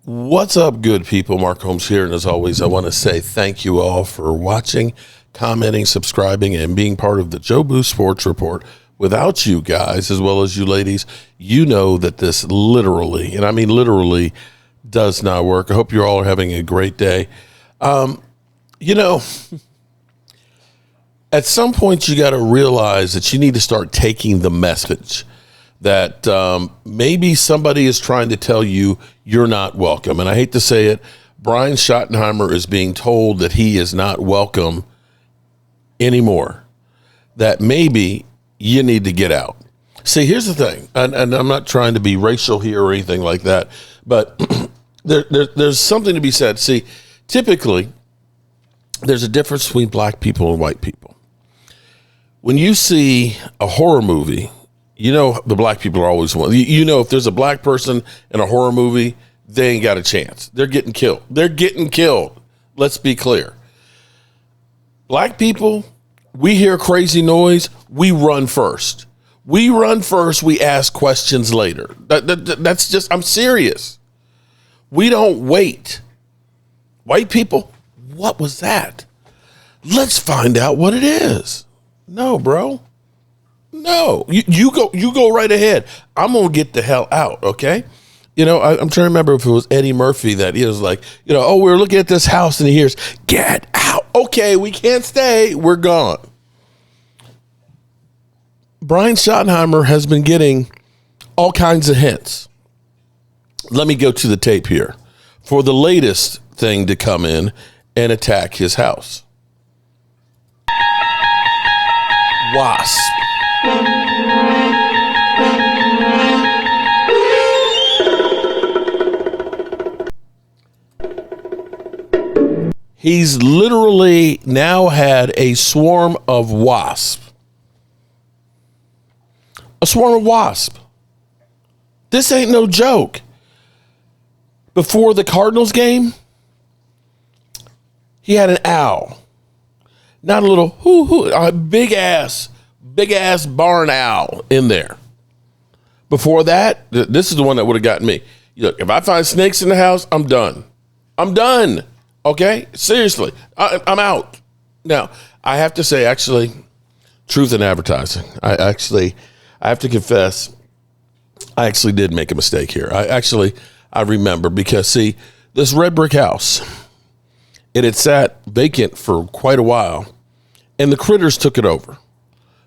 What's up, good people? Mark Holmes here, and as always, I want to say thank you all for watching, commenting, subscribing, and being part of the Joe Boo Sports Report. Without you guys, as well as you ladies, you know that this literally, and I mean literally, does not work. I hope you all are having a great day. At some point, you got to realize that you need to start taking the message that maybe somebody is trying to tell you you're not welcome. And I hate to say it, Brian Schottenheimer is being told that he is not welcome anymore, that maybe you need to get out. See, here's the thing, and I'm not trying to be racial here or anything like that, but there's something to be said. See, typically, there's a difference between black people and white people. When you see a horror movie, you know the black people are always one. You know if there's a black person in a horror movie, they ain't got a chance. They're getting killed. They're getting killed. Let's be clear. Black people, we hear crazy noise, we run first. We run first, we ask questions later. That's just, I'm serious. We don't wait. White people, what was that? Let's find out what it is. No, bro. No, you go right ahead. I'm going to get the hell out, okay? You know, I'm trying to remember if it was Eddie Murphy that he was like, oh, we're looking at this house and he hears, get out. Okay, we can't stay. We're gone. Brian Schottenheimer has been getting all kinds of hints. Let me go to the tape here for the latest thing to come in and attack his house. Wasp. He's literally now had a swarm of wasps. A swarm of wasps. This ain't no joke. Before the Cardinals game, he had an owl. Not a little a big ass barn owl in there. Before that, this is the one that would have gotten me. Look, if I find snakes in the house, I'm done. I'm done. Okay? Seriously. I'm out. Now, I have to say, actually, truth in advertising. I have to confess, I actually did make a mistake here. I remember because, see, this red brick house, it had sat vacant for quite a while, and the critters took it over.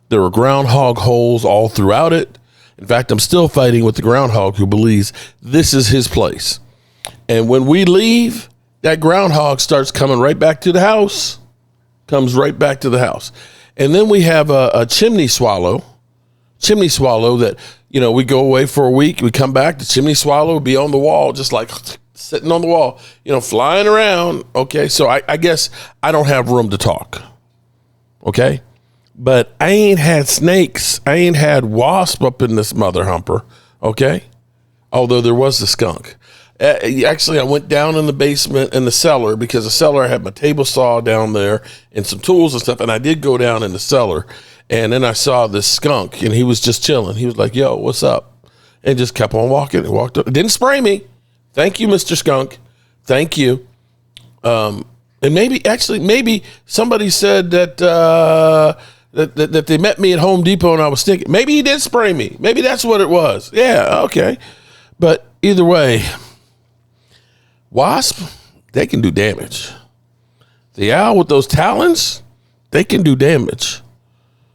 There were groundhog holes all throughout it. In fact, I'm still fighting with the groundhog who believes this is his place. And when we leave, that groundhog starts coming right back to the house, comes right back to the house. And then we have a chimney swallow that, we go away for a week, we come back, the chimney swallow will be on the wall, just like sitting on the wall, flying around. Okay, so I guess I don't have room to talk. Okay? But I ain't had snakes. I ain't had wasp up in this mother humper. Okay? Although there was the skunk. Actually, I went down in the basement in the cellar because the cellar, I had my table saw down there and some tools and stuff. And I did go down in the cellar. And then I saw this skunk and he was just chilling. He was like, yo, what's up? And just kept on walking and walked up. Didn't spray me. Thank you, Mr. Skunk. Thank you. And maybe somebody said that they met me at Home Depot and I was stinking. Maybe he did spray me. Maybe that's what it was. Yeah, okay. But either way, wasp, they can do damage. The owl with those talons, they can do damage.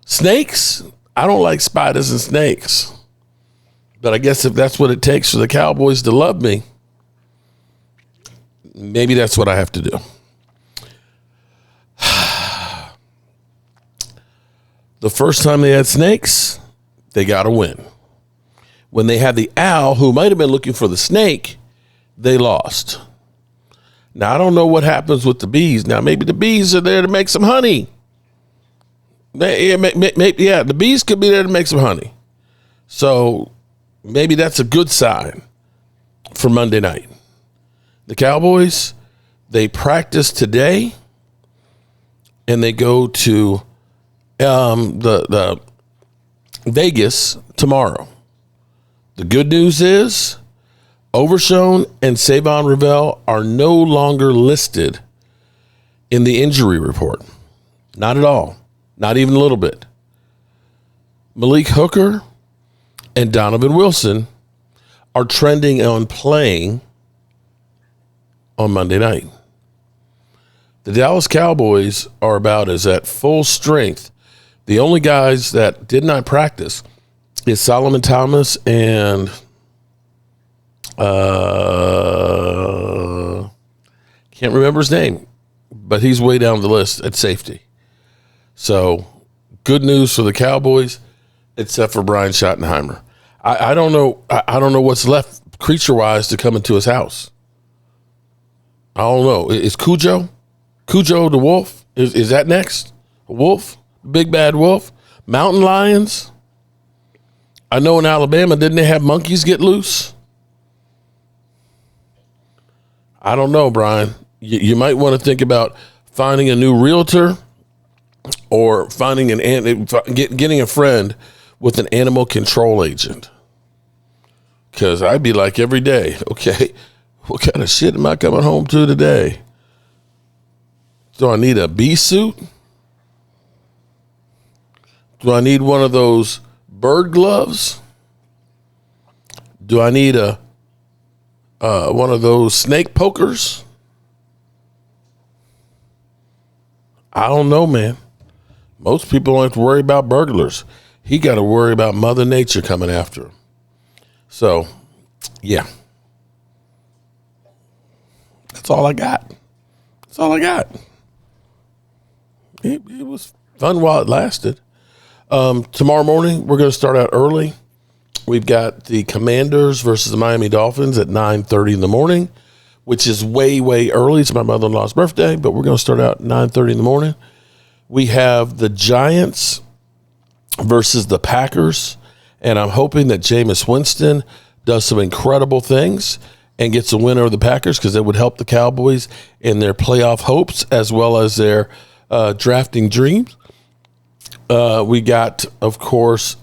Snakes, I don't like spiders and snakes. But I guess if that's what it takes for the Cowboys to love me, maybe that's what I have to do. The first time they had snakes, they got a win. When they had the owl, who might have been looking for the snake, they lost. Now, I don't know what happens with the bees. Now, maybe the bees are there to make some honey. The bees could be there to make some honey. So maybe that's a good sign for Monday night. The Cowboys, they practice today, and they go to the Vegas tomorrow. The good news is Overshown and Savon Ravel are no longer listed in the injury report. Not at all. Not even a little bit. Malik Hooker and Donovan Wilson are trending on playing on Monday night. The Dallas Cowboys are about as at full strength. The only guys that did not practice is Solomon Thomas and can't remember his name, but he's way down the list at safety. So good news for the Cowboys, except for Brian Schottenheimer. I don't know. I don't know what's left creature-wise to come into his house. I don't know. Is Cujo the wolf? Is that next? A wolf? Big bad wolf? Mountain lions? I know in Alabama, didn't they have monkeys get loose? I don't know, Brian. You might want to think about finding a new realtor or finding getting a friend with an animal control agent. Because I'd be like every day, okay, what kind of shit am I coming home to today? Do I need a bee suit? Do I need one of those bird gloves? Do I need one of those snake pokers? I don't know, man. Most people don't have to worry about burglars. He got to worry about Mother Nature coming after him. So, yeah. That's all I got. That's all I got. It was fun while it lasted. Tomorrow morning, we're going to start out early. We've got the Commanders versus the Miami Dolphins at 9:30 in the morning, which is way, way early. It's my mother-in-law's birthday, but we're going to start out at 9:30 in the morning. We have the Giants versus the Packers, and I'm hoping that Jameis Winston does some incredible things and gets a win over the Packers because it would help the Cowboys in their playoff hopes as well as their drafting dreams. We got, of course,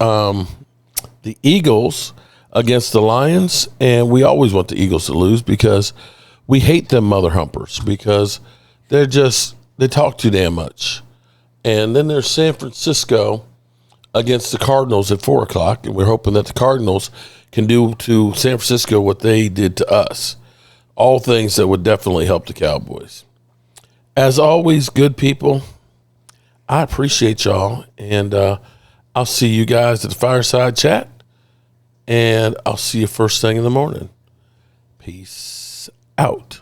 the Eagles against the Lions, and we always want the Eagles to lose because we hate them mother humpers because they talk too damn much. And then there's San Francisco against the Cardinals at 4 o'clock, and we're hoping that the Cardinals can do to San Francisco what they did to us. All things that would definitely help the Cowboys. As always, good people, I appreciate y'all, and I'll see you guys at the Fireside Chat, and I'll see you first thing in the morning. Peace out.